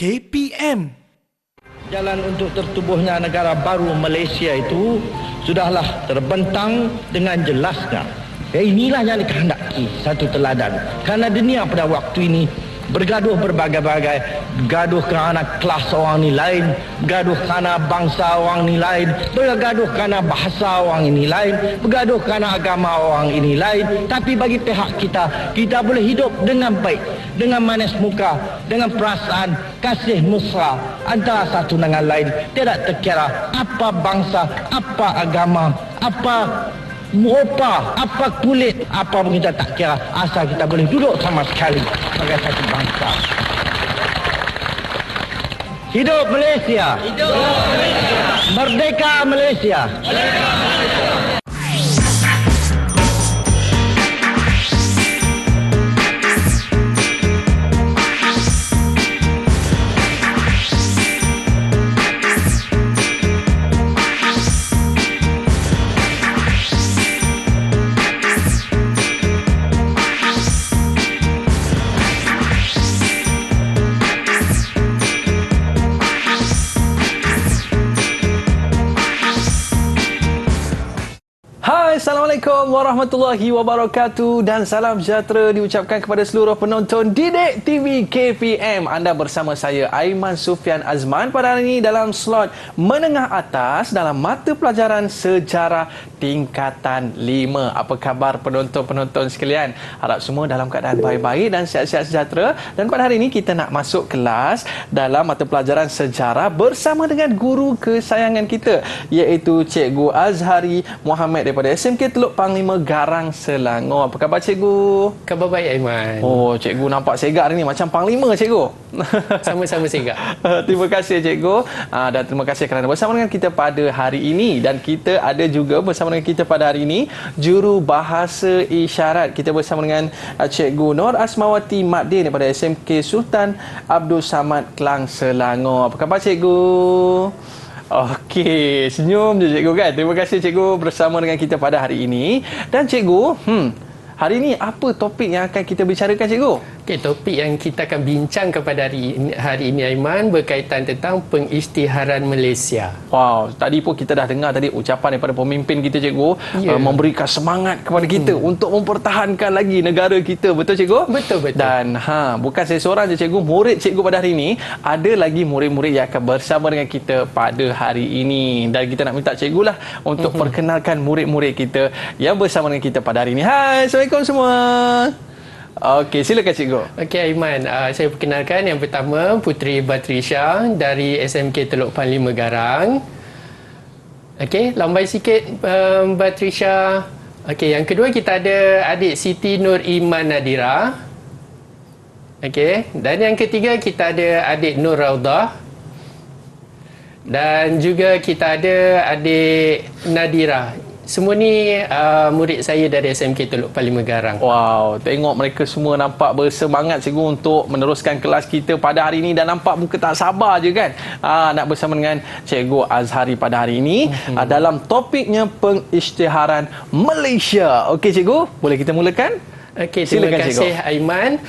KPM. Jalan untuk tertubuhnya negara baru Malaysia itu sudahlah terbentang dengan jelasnya. Inilah yang dikehendaki satu teladan. Karena dunia pada waktu ini bergaduh berbagai-bagai, bergaduh kerana kelas orang ni lain, bergaduh kerana bangsa orang ni lain, bergaduh kerana bahasa orang ini lain, bergaduh kerana agama orang ini lain. Tapi bagi pihak kita, kita boleh hidup dengan baik, dengan manis muka, dengan perasaan kasih mesra antara satu dengan lain. Tidak terkira apa bangsa, apa agama, apa muka, apa kulit, apa pun kita tak kira, asal kita boleh duduk sama sekali sebagai satu bangsa. Hidup Malaysia. Hidup Malaysia. Merdeka Malaysia. Merdeka Malaysia. Assalamualaikum warahmatullahi wabarakatuh dan salam sejahtera diucapkan kepada seluruh penonton Didik TV KPM. Anda bersama saya Aiman Sufian Azman pada hari ini dalam slot menengah atas dalam mata pelajaran sejarah tingkatan 5. Apa khabar penonton-penonton sekalian? Harap semua dalam keadaan baik-baik dan sihat-sihat sejahtera. Dan pada hari ini kita nak masuk kelas dalam mata pelajaran sejarah bersama dengan guru kesayangan kita, iaitu Cikgu Azhari Muhammad daripada SMK Teluk Panglima Garang, Selangor. Apa khabar cikgu? Khabar baik Aiman. Oh, cikgu nampak segak hari ni macam Panglima cikgu. Sama-sama segak. Terima kasih cikgu. Dan terima kasih kerana bersama dengan kita pada hari ini. Dan kita ada juga bersama dengan kita pada hari ini juru bahasa isyarat. Kita bersama dengan Cikgu Nur Asmawati Makdin daripada SMK Sultan Abdul Samad Klang, Selangor. Apa khabar cikgu? Okey, senyum je cikgu kan. Terima kasih cikgu bersama dengan kita pada hari ini. Dan cikgu, hari ini apa topik yang akan kita bicarakan cikgu? Okey, topik yang kita akan bincang kepada hari ini Aiman berkaitan tentang pengisytiharan Malaysia. Wow, tadi pun kita dah dengar tadi ucapan daripada pemimpin kita cikgu, memberikan semangat kepada kita untuk mempertahankan lagi negara kita. Betul cikgu? Betul. Dan bukan saya seorang je cikgu, murid cikgu pada hari ini, ada lagi murid-murid yang akan bersama dengan kita pada hari ini. Dan kita nak minta cikgu lah untuk perkenalkan murid-murid kita yang bersama dengan kita pada hari ini. Hai, Assalamualaikum semua. Okey, silakan cikgu. Okey Aiman, saya perkenalkan yang pertama Puteri Batrisha dari SMK Teluk Panglima Garang. Okey, lambai sikit Batrisha. Okey, yang kedua kita ada adik Siti Nur Iman Nadira. Okey, dan yang ketiga kita ada adik Nur Raudah. Dan juga kita ada adik Nadira. Semua ni murid saya dari SMK Teluk Panglima Garang. Wow, tengok mereka semua nampak bersemangat cikgu untuk meneruskan kelas kita pada hari ini dan nampak muka tak sabar je kan nak bersama dengan Cikgu Azhari pada hari ini dalam topiknya pengisytiharan Malaysia. Okey cikgu, boleh kita mulakan? Okey, terima kasih cikgu Aiman.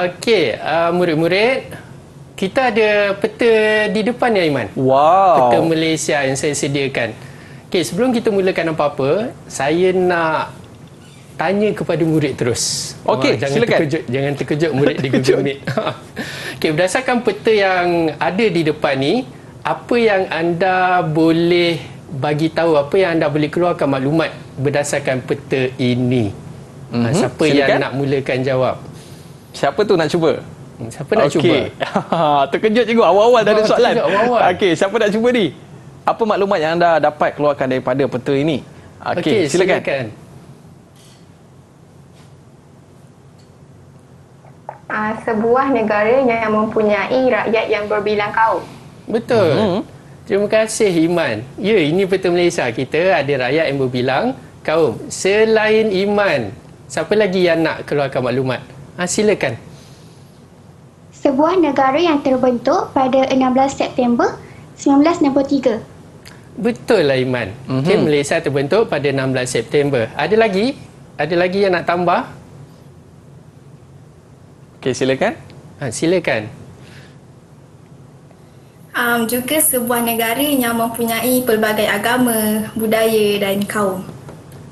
Okey, murid-murid, kita ada peta di depan ni Aiman. Wow. Peta Malaysia yang saya sediakan. Okey, sebelum kita mulakan apa-apa, saya nak tanya kepada murid terus. Okey, silakan. Jangan terkejut murid di Google Meet. Okey, berdasarkan peta yang ada di depan ni, apa yang anda boleh bagi tahu, apa yang anda boleh keluarkan maklumat berdasarkan peta ini? Siapa silakan yang nak mulakan jawab? Siapa tu nak cuba? Siapa nak cuba? Terkejut cikgu, awal-awal dah ada soalan. Okey, siapa nak cuba ni? Apa maklumat yang anda dapat keluarkan daripada peta ini? Okey, silakan. Sebuah negara yang mempunyai rakyat yang berbilang kaum. Betul. Terima kasih Iman. Ya, ini peta Malaysia. Kita ada rakyat yang berbilang kaum. Selain Iman, siapa lagi yang nak keluarkan maklumat? Silakan. Sebuah negara yang terbentuk pada 16 September 1963. Betul lah Iman. Okay, Malaysia terbentuk pada 16 September. Ada lagi? Ada lagi yang nak tambah? Okey, silakan. Silakan. juga sebuah negara yang mempunyai pelbagai agama, budaya dan kaum.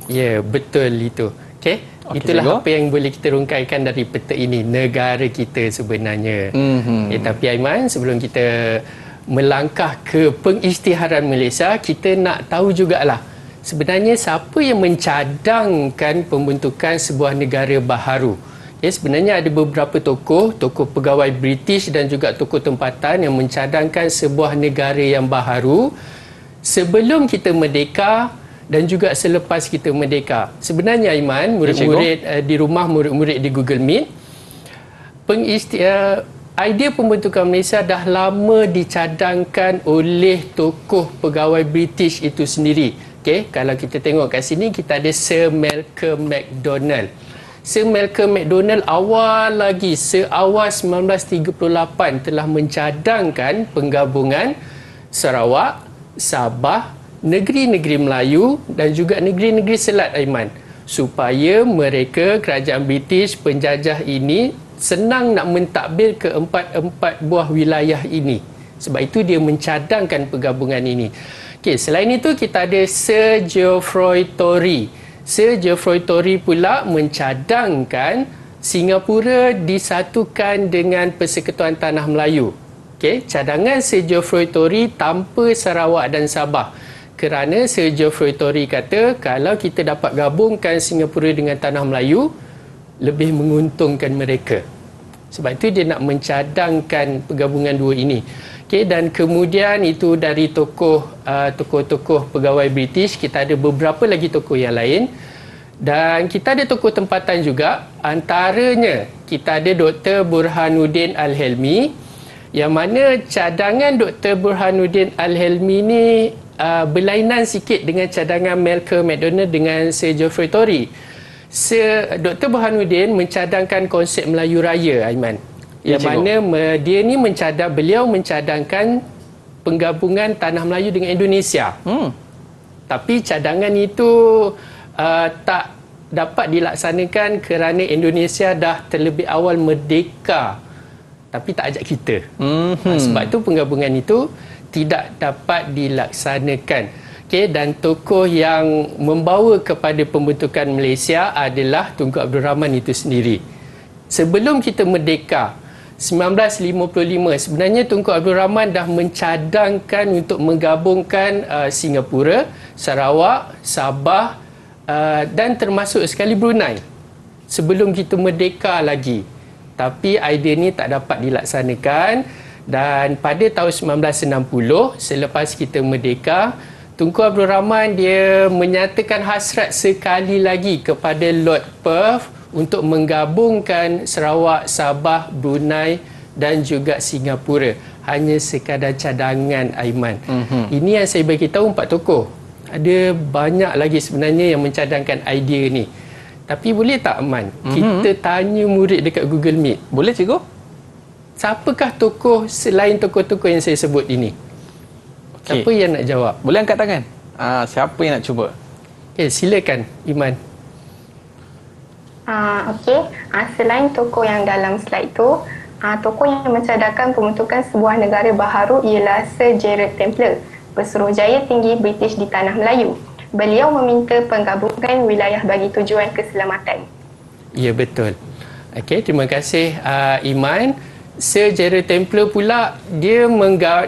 Ya, betul itu. Okey. Okey, Itulah cikgu. apa yang boleh kita rungkaikan dari peta ini, negara kita sebenarnya. Tapi Aiman, sebelum kita melangkah ke pengisytiharan Malaysia, kita nak tahu jugalah sebenarnya siapa yang mencadangkan pembentukan sebuah negara baharu. Ya, sebenarnya ada beberapa tokoh pegawai British dan juga tokoh tempatan yang mencadangkan sebuah negara yang baharu sebelum kita merdeka dan juga selepas kita merdeka. Sebenarnya Aiman, murid-murid di rumah, murid-murid di Google Meet, idea pembentukan Malaysia dah lama dicadangkan oleh tokoh pegawai British itu sendiri. Okey, kalau kita tengok kat sini, kita ada Sir Malcolm Macdonald. Sir Malcolm Macdonald awal lagi, seawal 1938 telah mencadangkan penggabungan Sarawak, Sabah, negeri-negeri Melayu dan juga negeri-negeri Selat, Aiman, supaya mereka, kerajaan British penjajah ini, senang nak mentadbir ke empat buah wilayah ini. Sebab itu dia mencadangkan penggabungan ini. Okey, selain itu kita ada Sir Geoffroy Tory. Sir Geoffroy Tory pula mencadangkan Singapura disatukan dengan Persekutuan Tanah Melayu. Okey, cadangan Sir Geoffroy Tory tanpa Sarawak dan Sabah. Kerana Sir Geoffroy Tory kata kalau kita dapat gabungkan Singapura dengan Tanah Melayu, lebih menguntungkan mereka. Sebab itu dia nak mencadangkan penggabungan dua ini. Okay, dan kemudian itu dari tokoh-tokoh pegawai British, kita ada beberapa lagi tokoh yang lain. Dan kita ada tokoh tempatan juga. Antaranya kita ada Dr. Burhanuddin Al-Helmi, yang mana cadangan Dr. Burhanuddin Al-Helmi ni berlainan sikit dengan cadangan Malcolm Macdonald dengan Sir Geoffroy Tory. Dr. Burhanuddin mencadangkan konsep Melayu Raya, Aiman. Yang mana beliau mencadangkan penggabungan Tanah Melayu dengan Indonesia. Tapi cadangan itu tak dapat dilaksanakan kerana Indonesia dah terlebih awal merdeka, tapi tak ajak kita. Sebab itu penggabungan itu tidak dapat dilaksanakan. Okay, dan tokoh yang membawa kepada pembentukan Malaysia adalah Tunku Abdul Rahman itu sendiri. Sebelum kita merdeka 1955, sebenarnya Tunku Abdul Rahman dah mencadangkan untuk menggabungkan Singapura, Sarawak, Sabah dan termasuk sekali Brunei sebelum kita merdeka lagi. Tapi idea ni tak dapat dilaksanakan, dan pada tahun 1960 selepas kita merdeka, Tunku Abdul Rahman dia menyatakan hasrat sekali lagi kepada Lord Perth untuk menggabungkan Sarawak, Sabah, Brunei dan juga Singapura. Hanya sekadar cadangan, Aiman. Ini yang saya bagi tahu 4 tokoh. Ada banyak lagi sebenarnya yang mencadangkan idea ni. Tapi boleh tak, Aman, kita tanya murid dekat Google Meet? Boleh, cikgu? Siapakah tokoh selain tokoh-tokoh yang saya sebut ini? Siapa yang nak jawab? Boleh angkat tangan? Siapa yang nak cuba? Okay, silakan, Iman. Selain tokoh yang dalam slide tu, tokoh yang mencadangkan pembentukan sebuah negara baharu ialah Sir Gerald Templar, Pesuruhjaya Tinggi British di Tanah Melayu. Beliau meminta penggabungan wilayah bagi tujuan keselamatan. Ya, betul. Okey, terima kasih Iman. Sir Gerald Templar pula dia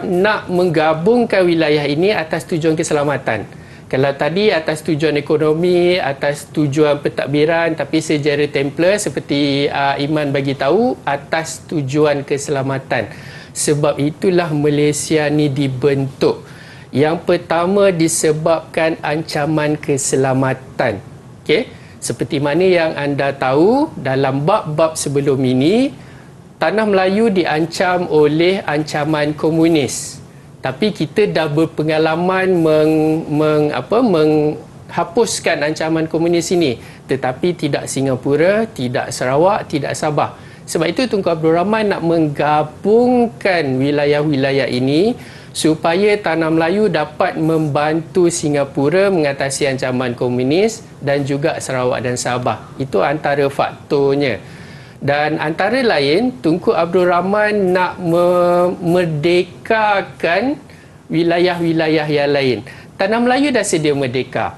nak menggabungkan wilayah ini atas tujuan keselamatan. Kalau tadi atas tujuan ekonomi, atas tujuan pentadbiran, tapi Sir Gerald Templar seperti Iman bagi tahu atas tujuan keselamatan. Sebab itulah Malaysia ni dibentuk. Yang pertama disebabkan ancaman keselamatan. Okey, seperti mana yang anda tahu dalam bab-bab sebelum ini, Tanah Melayu diancam oleh ancaman komunis. Tapi kita dah berpengalaman menghapuskan ancaman komunis ini. Tetapi tidak Singapura, tidak Sarawak, tidak Sabah. Sebab itu Tunku Abdul Rahman nak menggabungkan wilayah-wilayah ini supaya Tanah Melayu dapat membantu Singapura mengatasi ancaman komunis dan juga Sarawak dan Sabah. Itu antara faktornya. Dan antara lain, Tunku Abdul Rahman nak memerdekakan wilayah-wilayah yang lain. Tanah Melayu dah sedia merdeka.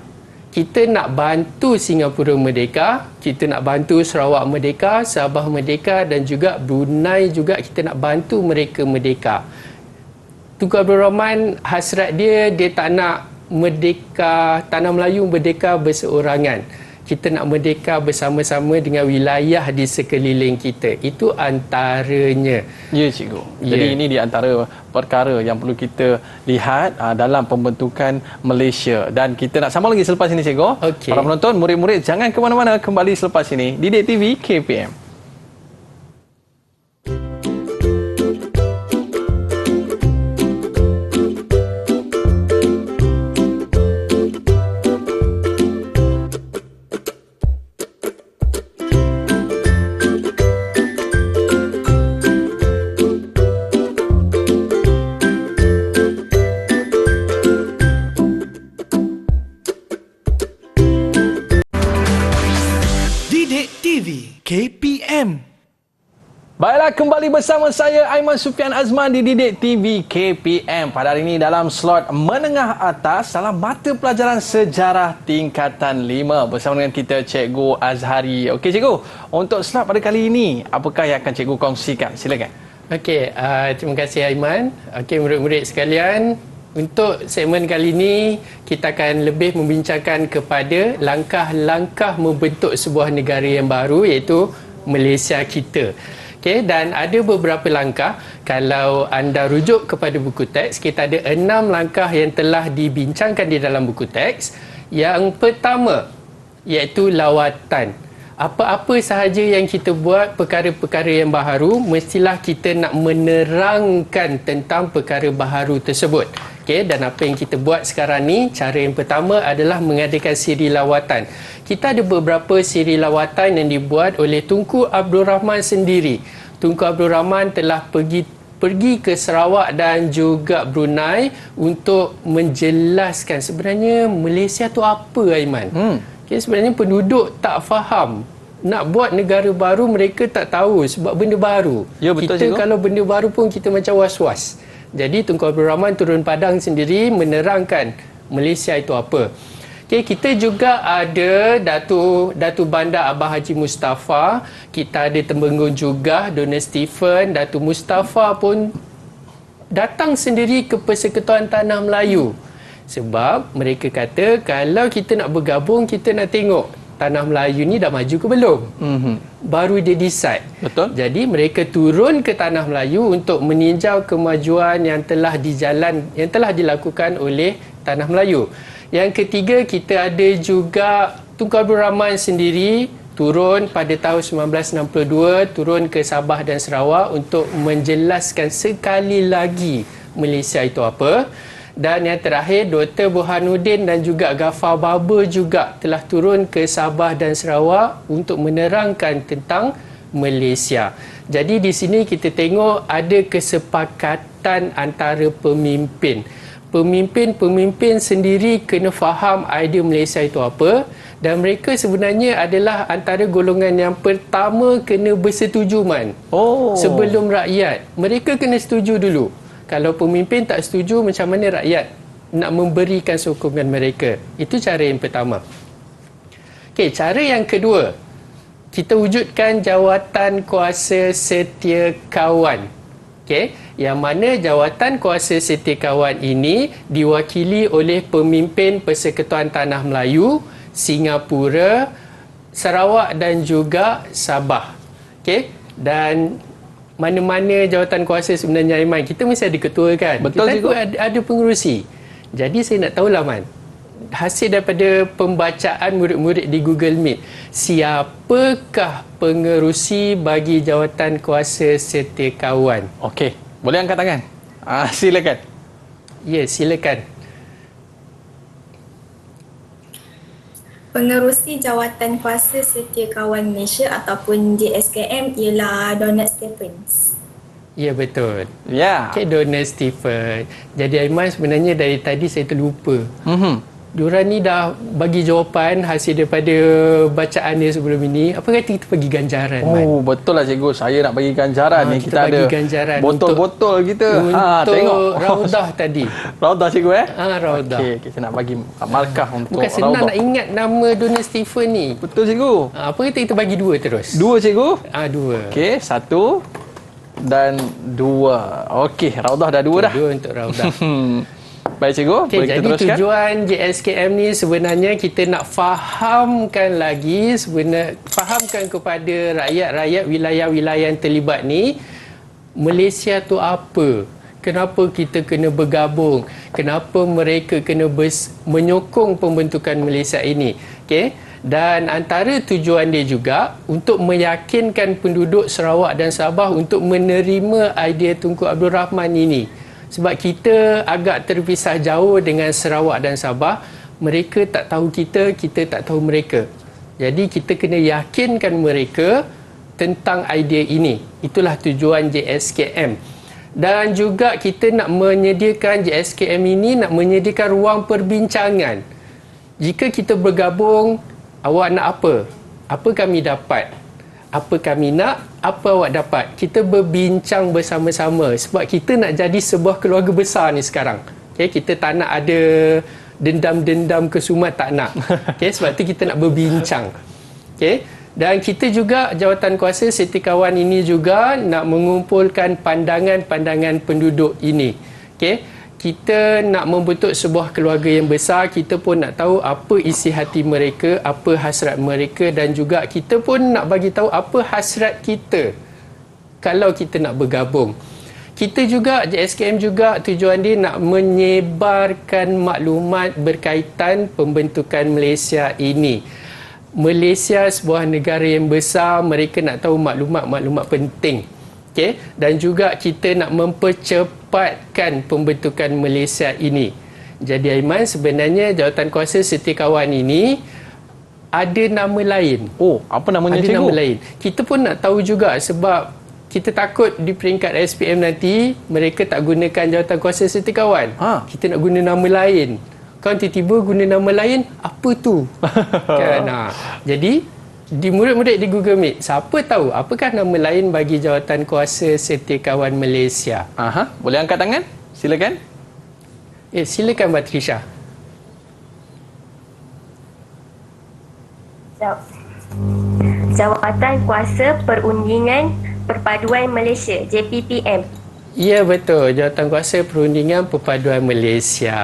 Kita nak bantu Singapura merdeka, kita nak bantu Sarawak merdeka, Sabah merdeka dan juga Brunei juga kita nak bantu mereka merdeka. Tunku Abdul Rahman hasrat dia tak nak merdeka, Tanah Melayu merdeka berseorangan. Kita nak merdeka bersama-sama dengan wilayah di sekeliling kita. Itu antaranya. Ya, cikgu. Ya. Jadi ini di antara perkara yang perlu kita lihat dalam pembentukan Malaysia. Dan kita nak sambung lagi selepas ini, cikgu. Okey. Para penonton, murid-murid jangan ke mana-mana, kembali selepas ini di Didik TV KPM. Didik TV KPM. Baiklah, kembali bersama saya Aiman Sufian Azman di Didik TV KPM. Pada hari ini dalam slot menengah atas dalam mata pelajaran sejarah tingkatan 5 bersama dengan kita Cikgu Azhari. Okey cikgu, untuk slot pada kali ini apakah yang akan cikgu kongsikan? Silakan. Okey, terima kasih Aiman. Okey, murid-murid sekalian, untuk segmen kali ini kita akan lebih membincangkan kepada langkah-langkah membentuk sebuah negara yang baru, iaitu Malaysia kita. Okey, dan ada beberapa langkah. Kalau anda rujuk kepada buku teks, kita ada 6 langkah yang telah dibincangkan di dalam buku teks. Yang pertama iaitu lawatan. Apa-apa sahaja yang kita buat, perkara-perkara yang baharu, mestilah kita nak menerangkan tentang perkara baharu tersebut. Okey, dan apa yang kita buat sekarang ni, cara yang pertama adalah mengadakan siri lawatan. Kita ada beberapa siri lawatan yang dibuat oleh Tunku Abdul Rahman sendiri. Tunku Abdul Rahman telah pergi ke Sarawak dan juga Brunei untuk menjelaskan sebenarnya Malaysia tu apa, Aiman. Okay, sebenarnya penduduk tak faham. Nak buat negara baru, mereka tak tahu sebab benda baru. Ya, betul, kita cikgu. kalau benda baru pun kita macam was-was. Jadi Tunku Abdul Rahman turun padang sendiri menerangkan Malaysia itu apa. Okay, kita juga ada Datuk Bandar Abah Haji Mustafa. Kita ada Temenggung juga, Dona Stephen. Datuk Mustafa pun datang sendiri ke Persekutuan Tanah Melayu. Sebab mereka kata kalau kita nak bergabung, kita nak tengok Tanah Melayu ni dah maju ke belum. Baru dia decide. Betul. Jadi mereka turun ke Tanah Melayu untuk meninjau kemajuan yang telah dilakukan oleh Tanah Melayu. Yang ketiga, kita ada juga Tunku Abdul Rahman sendiri turun pada tahun 1962, turun ke Sabah dan Sarawak untuk menjelaskan sekali lagi Malaysia itu apa. Dan yang terakhir, Dr. Burhanuddin dan juga Ghaffar Baba juga telah turun ke Sabah dan Sarawak untuk menerangkan tentang Malaysia. Jadi di sini kita tengok ada kesepakatan antara pemimpin. Pemimpin sendiri kena faham idea Malaysia itu apa, dan mereka sebenarnya adalah antara golongan yang pertama kena bersetuju, Man. Sebelum rakyat. Mereka kena setuju dulu. Kalau pemimpin tak setuju, macam mana rakyat nak memberikan sokongan mereka? Itu cara yang pertama. Okey, cara yang kedua, kita wujudkan jawatan kuasa setiakawan. Okey, yang mana jawatan kuasa setiakawan ini diwakili oleh pemimpin Persekutuan Tanah Melayu, Singapura, Sarawak dan juga Sabah. Okey, dan mana-mana jawatan kuasa sebenarnya, Aiman, kita mesti ada ketua kan? Betul, kita cikgu. ada pengerusi. Jadi saya nak tahulah, Man, hasil daripada pembacaan murid-murid di Google Meet, siapakah pengerusi bagi jawatan kuasa setiakawan? Okey, boleh angkat tangan? Silakan. Ya, silakan. Pengerusi Jawatan Kuasa Setiakawan Malaysia ataupun JSKM ialah Donald Stephens. Ya, betul. Ya. Okey, Dona Stephen. Jadi Aiman, sebenarnya dari tadi saya terlupa. diorang ni dah bagi jawapan hasil daripada bacaan dia sebelum ini. Apa kata kita bagi ganjaran, Man? Oh, betul lah cikgu. Saya nak bagi ganjaran ni. Kita bagi ada ganjaran botol-botol kita. Untuk Tengok. Raudah tadi. Raudah cikgu Raudah. Okey, saya nak bagi markah untuk Bukan senang Raudah. nak ingat nama Donald Stephen ni. Betul cikgu. Apa kata kita bagi 2 terus? 2 cikgu. 2. Okey, 1 dan 2. Okey, Raudah dah 2 dah. 2 untuk Raudah. Baik cikgu, Okay, boleh kita jadi teruskan? tujuan JSKM ni sebenarnya kita nak fahamkan lagi, fahamkan kepada rakyat-rakyat wilayah-wilayah yang terlibat ni, Malaysia tu apa? Kenapa kita kena bergabung? Kenapa mereka kena menyokong pembentukan Malaysia ini? Okay? Dan antara tujuan dia juga untuk meyakinkan penduduk Sarawak dan Sabah untuk menerima idea Tunku Abdul Rahman ini. Sebab kita agak terpisah jauh dengan Sarawak dan Sabah. Mereka tak tahu kita, kita tak tahu mereka. Jadi kita kena yakinkan mereka tentang idea ini. Itulah tujuan JSKM. Dan juga kita nak menyediakan JSKM ini, nak menyediakan ruang perbincangan. Jika kita bergabung, awak nak apa? Apa kami dapat? Apa kami nak? Apa awak dapat? Kita berbincang bersama-sama. Sebab kita nak jadi sebuah keluarga besar ni sekarang. Okay, kita tak nak ada dendam-dendam kesumat, tak nak. Okay, sebab tu kita nak berbincang. Okay. Dan kita juga, jawatan kuasa Setiakawan ini juga nak mengumpulkan pandangan-pandangan penduduk ini. Okay. Kita nak membentuk sebuah keluarga yang besar. Kita pun nak tahu apa isi hati mereka, apa hasrat mereka, dan juga kita pun nak bagi tahu apa hasrat kita kalau kita nak bergabung. Kita juga, JSKM juga tujuan dia nak menyebarkan maklumat berkaitan pembentukan Malaysia ini. Malaysia sebuah negara yang besar, mereka nak tahu maklumat-maklumat penting. Okay? Dan juga kita nak mempercepatkan pembentukan Malaysia ini. Jadi Aiman, sebenarnya jawatan kuasa Setiakawan ini ada nama lain. Oh, apa namanya ada cikgu? Nama lain. Kita pun nak tahu juga sebab kita takut di peringkat SPM nanti mereka tak gunakan jawatan kuasa Setiakawan. Kita nak guna nama lain. Kan tiba-tiba guna nama lain, apa tu? Kan? Jadi di murid-murid di Google Meet, siapa tahu apakah nama lain bagi jawatan kuasa Setiakawan Malaysia? Boleh angkat tangan? Silakan. Silakan Batrisha. Jawatan Kuasa Perundingan Perpaduan Malaysia, JPPM. Ya, betul. Jawatan kuasa Perundingan Perpaduan Malaysia.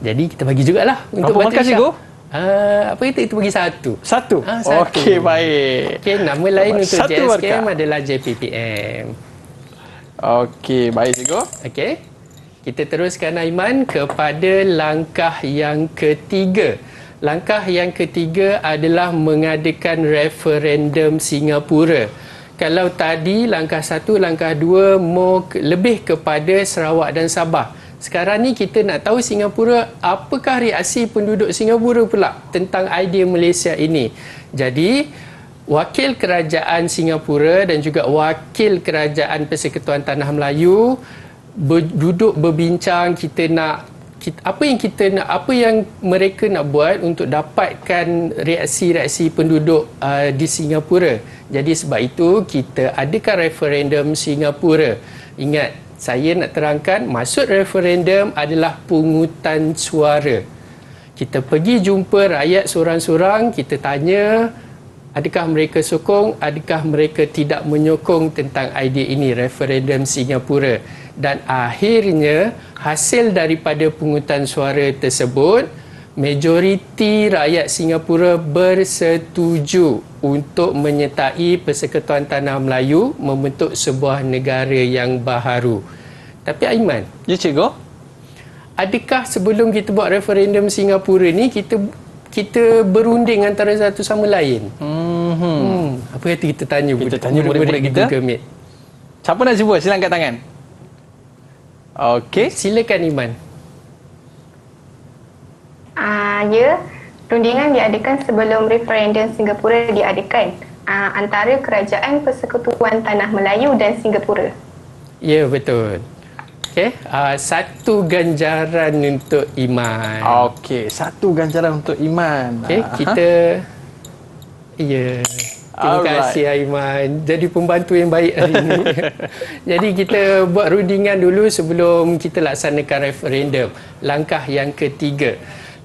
Jadi kita bagi jugalah untuk Berapa markah cikgu? Apa kita bagi 1. 1. Okey, baik. Okey, nama lain untuk Satu JSKM markah. adalah JPPM. Okey, baik cikgu. Okey. Kita teruskan Aiman kepada langkah yang ketiga. Langkah yang ketiga adalah mengadakan referendum Singapura. Kalau tadi langkah 1, langkah 2 lebih kepada Sarawak dan Sabah. Sekarang ni kita nak tahu Singapura, apakah reaksi penduduk Singapura pula tentang idea Malaysia ini. Jadi, wakil kerajaan Singapura dan juga wakil kerajaan Persekutuan Tanah Melayu duduk berbincang. Apa yang mereka nak buat untuk dapatkan reaksi-reaksi penduduk di Singapura. Jadi sebab itu kita adakan referendum Singapura. Ingat, saya nak terangkan, maksud referendum adalah pungutan suara. Kita pergi jumpa rakyat seorang-seorang, kita tanya adakah mereka sokong, adakah mereka tidak menyokong tentang idea ini, referendum Singapura. Dan akhirnya hasil daripada pungutan suara tersebut, majoriti rakyat Singapura bersetuju untuk menyertai Persekutuan Tanah Melayu membentuk sebuah negara yang baharu. Tapi Aiman, ya cikgu, adakah sebelum kita buat referendum Singapura ni kita berunding antara satu sama lain? Apa kata kita tanya murid-murid kita? Google Meet. Siapa nak cuba? Sila angkat tangan. Okey. Silakan Iman. Ya, rundingan diadakan sebelum referendum Singapura diadakan antara Kerajaan Persekutuan Tanah Melayu dan Singapura. Ya, betul. Okey, satu ganjaran untuk Iman. Okey, satu ganjaran untuk Iman. Okey, kita terima Alright. kasih Aiman. Jadi pembantu yang baik hari ini. Jadi kita buat rundingan dulu sebelum kita laksanakan referendum. Langkah yang ketiga.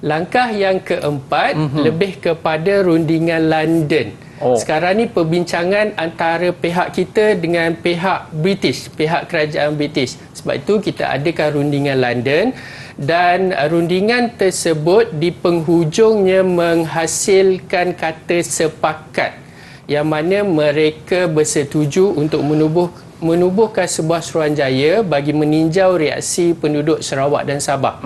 Langkah yang keempat lebih kepada rundingan London. Sekarang ni perbincangan antara pihak kita dengan pihak British, pihak kerajaan British. Sebab itu kita adakan rundingan London dan rundingan tersebut di penghujungnya menghasilkan kata sepakat yang mana mereka bersetuju untuk menubuhkan sebuah Suruhanjaya bagi meninjau reaksi penduduk Sarawak dan Sabah.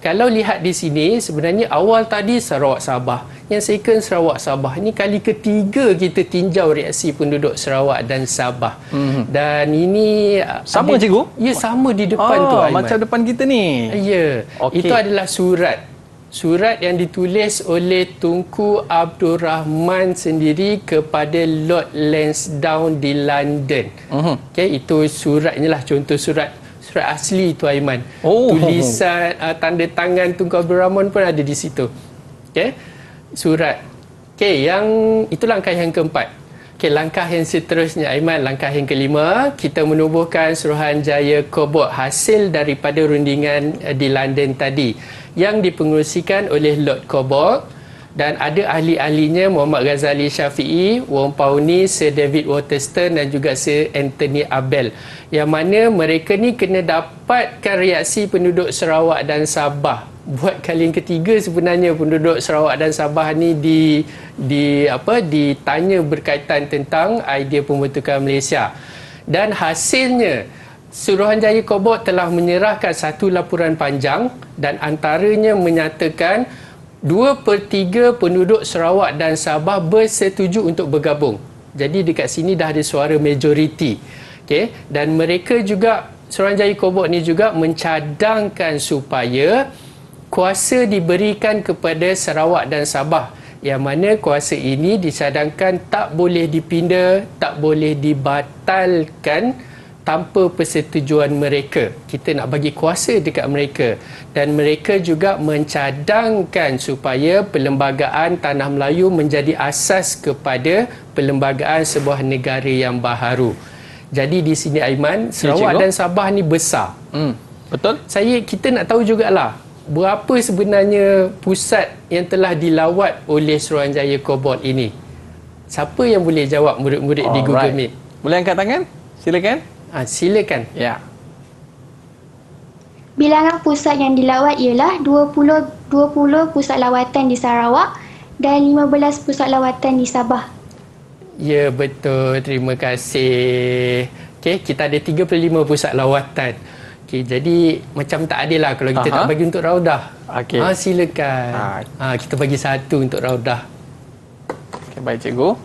Kalau lihat di sini, sebenarnya awal tadi Sarawak Sabah, yang second Sarawak Sabah. Ini kali ketiga kita tinjau reaksi penduduk Sarawak dan Sabah. Dan ini Sama cikgu? Ya, sama di depan tu Aiman. Macam depan kita ni. Ya, Okey. itu adalah surat yang ditulis oleh Tunku Abdul Rahman sendiri kepada Lord Lansdowne di London. Okey, itu suratnya lah, contoh surat asli tu Aiman. Tulisan tanda tangan Tunku Abdul Rahman pun ada di situ. Okey, surat. Okey, yang itu langkah yang keempat. Okey, langkah yang seterusnya Aiman, langkah yang kelima, kita menubuhkan Suruhanjaya Kobok hasil daripada rundingan di London tadi yang dipengerusikan oleh Lord Kobok dan ada ahli-ahlinya Muhammad Ghazali Syafi'i, Wong Pauni, Sir David Waterston dan juga Sir Anthony Abel, yang mana mereka ni kena dapatkan reaksi penduduk Sarawak dan Sabah. Buat kali yang ketiga sebenarnya penduduk Sarawak dan Sabah ni ditanya berkaitan tentang idea pembentukan Malaysia. Dan hasilnya Suruhanjaya Kobok telah menyerahkan satu laporan panjang dan antaranya menyatakan 2/3 penduduk Sarawak dan Sabah bersetuju untuk bergabung. Jadi dekat sini dah ada suara majoriti. Okay? Dan mereka juga, Suruhanjaya Kobok ni juga mencadangkan supaya kuasa diberikan kepada Sarawak dan Sabah, yang mana kuasa ini dicadangkan tak boleh dipinda, tak boleh dibatalkan tanpa persetujuan mereka. Kita nak bagi kuasa dekat mereka. Dan mereka juga mencadangkan supaya Perlembagaan Tanah Melayu menjadi asas kepada perlembagaan sebuah negara yang baharu. Jadi di sini Aiman, Sarawak dan Sabah ni besar. Betul? Kita nak tahu jugalah berapa sebenarnya pusat yang telah dilawat oleh Suruhanjaya Kobok ini. Siapa yang boleh jawab murid-murid di Google Meet? Boleh angkat tangan? Silakan. Silakan. Ya. Bilangan pusat yang dilawat ialah 20 pusat lawatan di Sarawak dan 15 pusat lawatan di Sabah. Ya, betul. Terima kasih. Okey, kita ada 35 pusat lawatan. Okey, jadi macam tak adil lah kalau kita tak bagi untuk Raudah. Okey. Silakan. Kita bagi satu untuk Raudah. Okay, baik cikgu.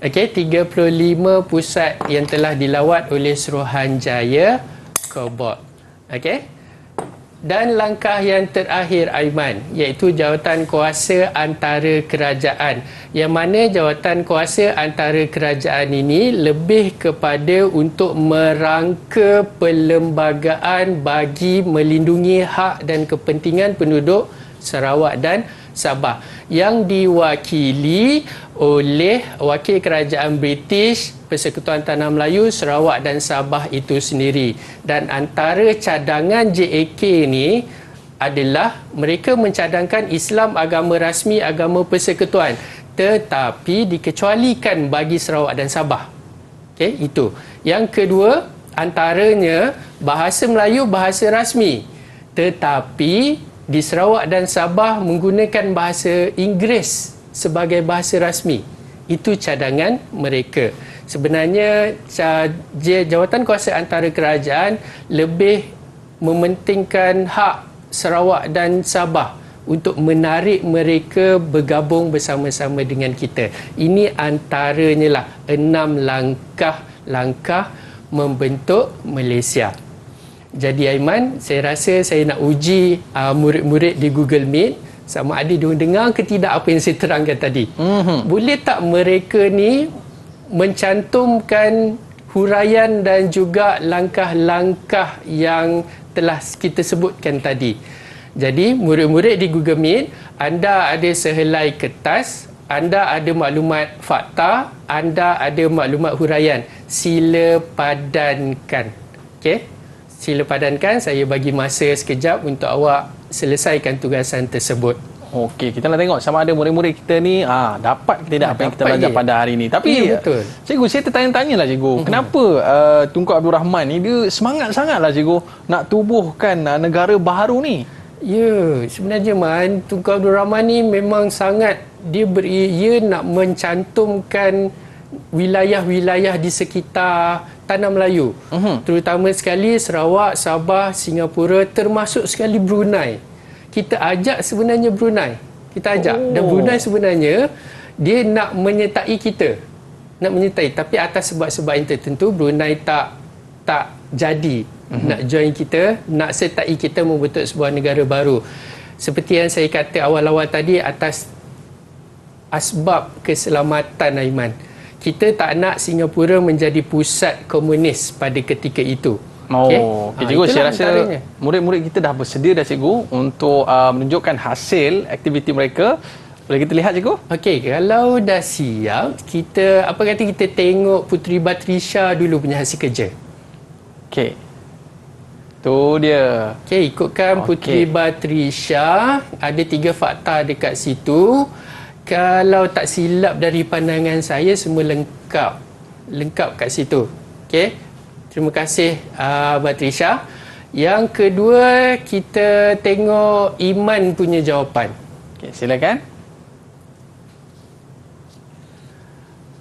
Okey, 35 pusat yang telah dilawat oleh Suruhanjaya Kobok. Okey. Dan langkah yang terakhir Aiman, iaitu jawatan kuasa antara kerajaan. Yang mana jawatan kuasa antara kerajaan ini lebih kepada untuk merangka perlembagaan bagi melindungi hak dan kepentingan penduduk Sarawak dan Sabah yang diwakili oleh wakil kerajaan British, Persekutuan Tanah Melayu, Sarawak dan Sabah itu sendiri. Dan antara cadangan JAK ni adalah mereka mencadangkan Islam agama rasmi, agama persekutuan, tetapi dikecualikan bagi Sarawak dan Sabah. Okey, itu. Yang kedua, antaranya bahasa Melayu bahasa rasmi, tetapi di Sarawak dan Sabah menggunakan bahasa Inggeris sebagai bahasa rasmi. Itu cadangan mereka. Sebenarnya jawatan kuasa antara kerajaan lebih mementingkan hak Sarawak dan Sabah untuk menarik mereka bergabung bersama-sama dengan kita. Ini antaranya lah 6 langkah membentuk Malaysia. Jadi Aiman, saya rasa saya nak uji murid-murid di Google Meet sama ada dia dengar ke tidak apa yang saya terangkan tadi. Boleh tak mereka ni mencantumkan huraian dan juga langkah-langkah yang telah kita sebutkan tadi. Jadi, murid-murid di Google Meet, anda ada sehelai kertas, anda ada maklumat fakta, anda ada maklumat huraian. Sila padankan. Okey? Sila padankan, saya bagi masa sekejap untuk awak selesaikan tugasan tersebut. Okey, kita nak tengok sama ada murid-murid kita ni dapat ke tidak apa yang kita dapat belajar je. pada hari ni. Tapi Ya, betul. cikgu, saya tertanya-tanya lah cikgu, kenapa Tunku Abdul Rahman ni dia semangat sangat lah cikgu nak tubuhkan negara baharu ni? Ya, sebenarnya Man, Tunku Abdul Rahman ni memang sangat ia nak mencantumkan wilayah-wilayah di sekitar Tanah Melayu. Terutama sekali Sarawak, Sabah, Singapura, termasuk sekali Brunei. Kita ajak sebenarnya Brunei. Kita ajak. Dan Brunei sebenarnya dia nak menyertai kita. Nak menyertai. Tapi atas sebab-sebab yang tertentu Brunei tak jadi nak join kita, nak sertai kita membentuk sebuah negara baru. Seperti yang saya kata awal-awal tadi, atas asbab keselamatan, Aiman. Kita tak nak Singapura menjadi pusat komunis pada ketika itu. Okay, cikgu, saya rasa antaranya. murid-murid kita dah bersedia dah cikgu untuk menunjukkan hasil aktiviti mereka. Boleh kita lihat cikgu? Okey, kalau dah siap, kita kita tengok Puteri Batrisha dulu punya hasil kerja. Okey. Tu dia. Okey, ikutkan Puteri Batrisha, ada 3 fakta dekat situ. Kalau tak silap dari pandangan saya, semua lengkap. Lengkap kat situ. Okey. Terima kasih Batrisha. Yang kedua, kita tengok Iman punya jawapan. Okey, silakan.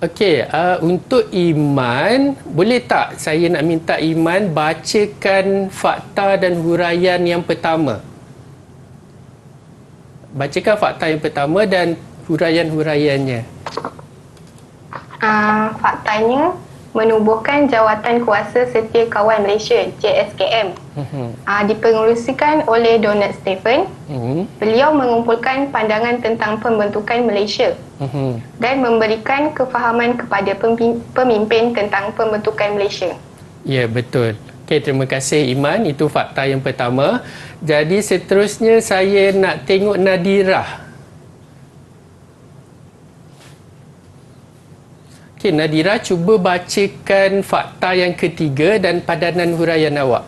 Okey, untuk Iman, boleh tak saya nak minta Iman bacakan fakta dan huraian yang pertama? Bacakan fakta yang pertama dan huraian-huraiannya. Faktanya, menubuhkan Jawatan Kuasa Setia Kawan Malaysia JSKM dipengerusikan oleh Donald Stephen. Beliau mengumpulkan pandangan tentang pembentukan Malaysia dan memberikan kefahaman kepada pemimpin tentang pembentukan Malaysia. Ya, betul. Okey, terima kasih Iman. Itu fakta yang pertama. Jadi seterusnya saya nak tengok Nadirah. Okey, Nadira, cuba bacakan fakta yang ketiga dan padanan huraian awak.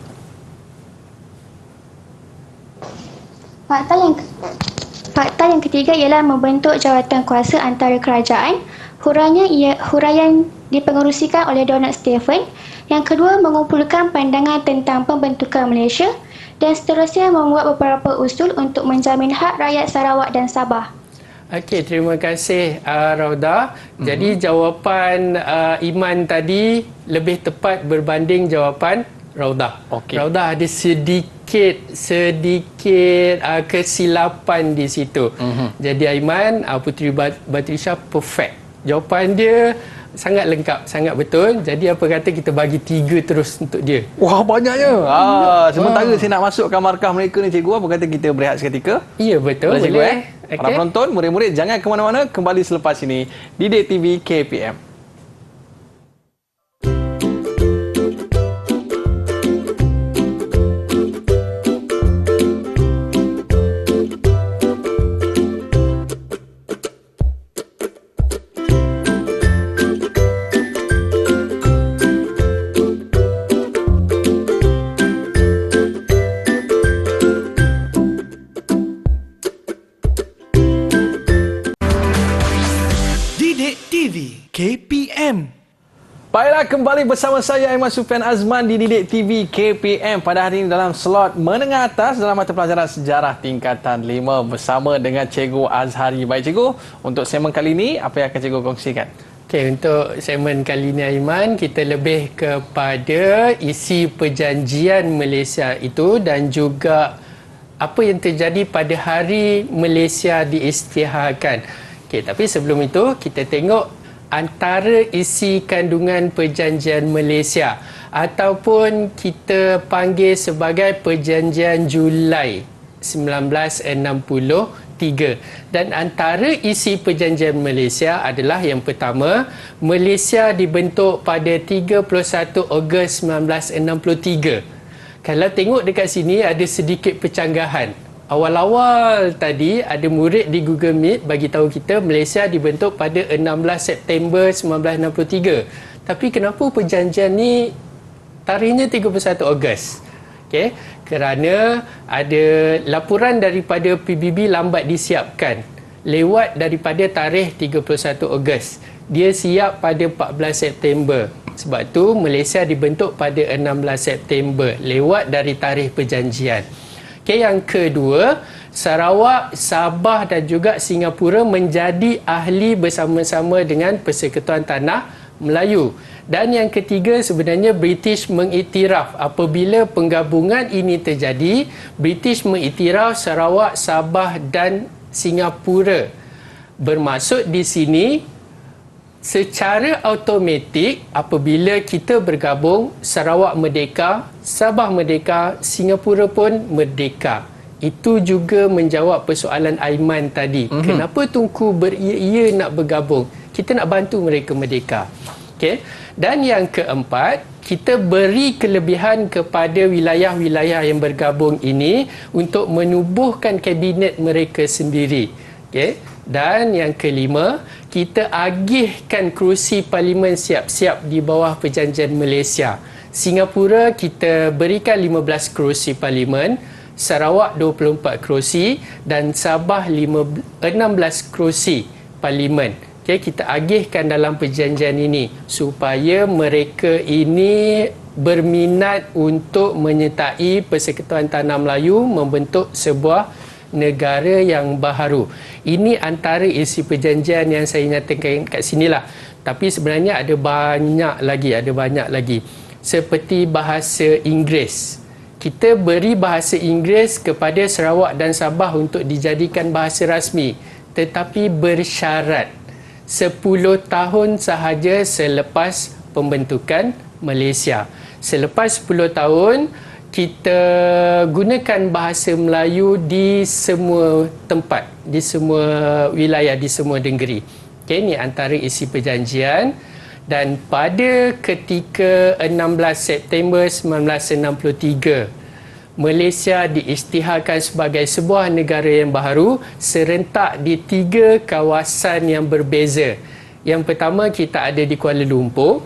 Fakta yang ketiga ialah membentuk jawatan kuasa antara kerajaan. Huraian dipengerusikan oleh Donald Stephen. Yang kedua, mengumpulkan pandangan tentang pembentukan Malaysia. Dan seterusnya membuat beberapa usul untuk menjamin hak rakyat Sarawak dan Sabah. Okey, terima kasih Rauda. Jadi jawapan Iman tadi lebih tepat berbanding jawapan Rauda. Rauda ada sedikit kesilapan di situ. Jadi Aiman, Puteri Batrisha perfect. Jawapan dia sangat lengkap, sangat betul. Jadi apa kata kita bagi 3 terus untuk dia. Wah, banyaknya. Sementara saya nak masukkan markah mereka ni cikgu, apa kata kita berehat seketika? Ya, betul. Boleh. Para penonton, murid-murid jangan ke mana-mana, kembali selepas ini di Didik TV KPM. KPM. Baiklah, kembali bersama saya Aiman Sufian Azman di Didik TV KPM pada hari ini dalam slot menengah atas dalam mata pelajaran sejarah tingkatan 5 bersama dengan Cikgu Azhari. Baik Cikgu, untuk segmen kali ini apa yang akan Cikgu kongsikan? Okey, untuk segmen kali ini Aiman, kita lebih kepada isi perjanjian Malaysia itu dan juga apa yang terjadi pada hari Malaysia diisytiharkan. Okey, tapi sebelum itu kita tengok antara isi kandungan perjanjian Malaysia ataupun kita panggil sebagai perjanjian Julai 1960 3. Dan antara isi perjanjian Malaysia adalah yang pertama, Malaysia dibentuk pada 31 Ogos 1963. Kalau tengok dekat sini ada sedikit pencanggahan. Awal-awal tadi ada murid di Google Meet bagi tahu kita Malaysia dibentuk pada 16 September 1963. Tapi kenapa perjanjian ni tarikhnya 31 Ogos? Okey, kerana ada laporan daripada PBB lambat disiapkan. Lewat daripada tarikh 31 Ogos. Dia siap pada 14 September. Sebab tu Malaysia dibentuk pada 16 September lewat dari tarikh perjanjian. Okey, yang kedua, Sarawak, Sabah dan juga Singapura menjadi ahli bersama-sama dengan Persekutuan Tanah Melayu. Dan yang ketiga, sebenarnya British mengiktiraf apabila penggabungan ini terjadi, British mengiktiraf Sarawak, Sabah dan Singapura. Bermaksud di sini secara automatik apabila kita bergabung, Sarawak merdeka, Sabah merdeka, Singapura pun merdeka. Itu juga menjawab persoalan Aiman tadi. Kenapa Tunku beria-ia nak bergabung? Kita nak bantu mereka merdeka. Okay. Dan yang keempat, kita beri kelebihan kepada wilayah-wilayah yang bergabung ini untuk menubuhkan kabinet mereka sendiri. Okay. Dan yang kelima, kita agihkan kerusi parlimen siap-siap di bawah perjanjian Malaysia. Singapura kita berikan 15 kerusi parlimen, Sarawak 24 kerusi dan Sabah 16 kerusi parlimen. Okay, kita agihkan dalam perjanjian ini supaya mereka ini berminat untuk menyertai Persekutuan Tanah Melayu membentuk sebuah negara yang baharu. Ini antara isi perjanjian yang saya nyatakan kat sinilah. Tapi sebenarnya ada banyak lagi. Seperti bahasa Inggeris. Kita beri bahasa Inggeris kepada Sarawak dan Sabah untuk dijadikan bahasa rasmi. Tetapi bersyarat 10 tahun sahaja selepas pembentukan Malaysia. Selepas 10 tahun, kita gunakan bahasa Melayu di semua tempat, di semua wilayah, di semua negeri. Okay, ini antara isi perjanjian. Dan pada ketika 16 September 1963, Malaysia diisytiharkan sebagai sebuah negara yang baharu serentak di 3 kawasan yang berbeza. Yang pertama, kita ada di Kuala Lumpur.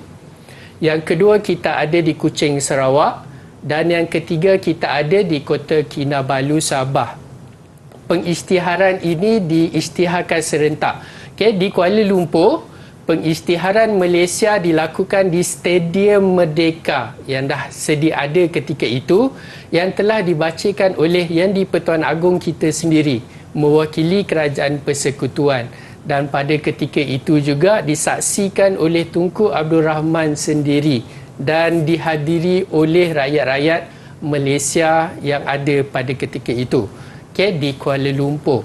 Yang kedua, kita ada di Kuching, Sarawak. Dan yang ketiga, kita ada di Kota Kinabalu, Sabah. Pengisytiharan ini diisytiharkan serentak. Okay, di Kuala Lumpur, pengisytiharan Malaysia dilakukan di Stadium Merdeka yang dah sedia ada ketika itu, yang telah dibacakan oleh Yang di-Pertuan Agong kita sendiri mewakili Kerajaan Persekutuan, dan pada ketika itu juga disaksikan oleh Tunku Abdul Rahman sendiri dan dihadiri oleh rakyat-rakyat Malaysia yang ada pada ketika itu. Okay, di Kuala Lumpur.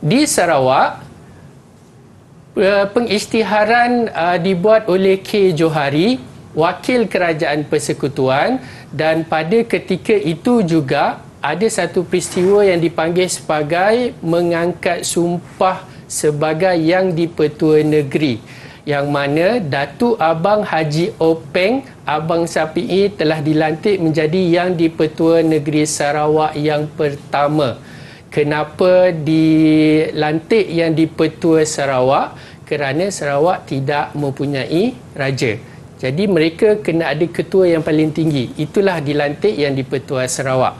Di Sarawak, pengisytiharan dibuat oleh K. Johari, wakil Kerajaan Persekutuan, dan pada ketika itu juga ada satu peristiwa yang dipanggil sebagai mengangkat sumpah sebagai Yang di-Pertua Negeri, yang mana Datuk Abang Haji Openg Abang Sapi'i telah dilantik menjadi Yang di-Pertua Negeri Sarawak yang pertama. Kenapa dilantik Yang di-Pertua Sarawak? Kerana Sarawak tidak mempunyai raja. Jadi mereka kena ada ketua yang paling tinggi. Itulah dilantik Yang di-Pertua Sarawak.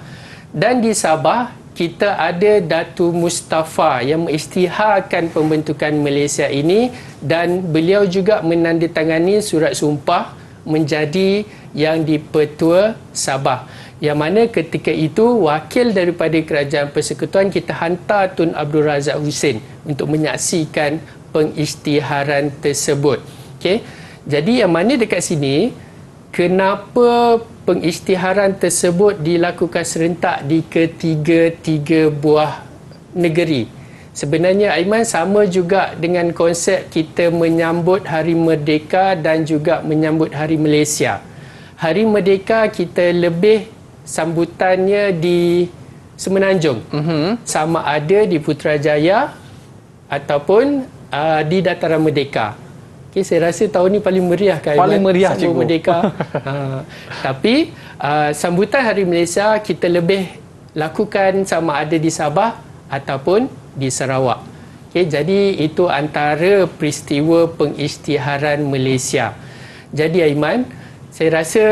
Dan di Sabah, kita ada Datu Mustafa yang mengisytiharkan pembentukan Malaysia ini, dan beliau juga menandatangani surat sumpah menjadi Yang di-Pertua Sabah. Yang mana ketika itu wakil daripada Kerajaan Persekutuan kita hantar Tun Abdul Razak Husin untuk menyaksikan pengisytiharan tersebut. Okey. Jadi yang mana dekat sini, kenapa pengisytiharan tersebut dilakukan serentak di ketiga-tiga buah negeri? Sebenarnya Aiman sama juga dengan konsep kita menyambut Hari Merdeka dan juga menyambut Hari Malaysia. Hari Merdeka kita lebih sambutannya di Semenanjung. Sama ada di Putrajaya ataupun di Dataran Merdeka. Okay, saya rasa tahun ni paling meriah kan? Paling meriah, Sambut cikgu. Merdeka. Tapi sambutan Hari Malaysia kita lebih lakukan sama ada di Sabah ataupun di Sarawak. Okay, jadi itu antara peristiwa pengisytiharan Malaysia. Jadi Aiman, saya rasa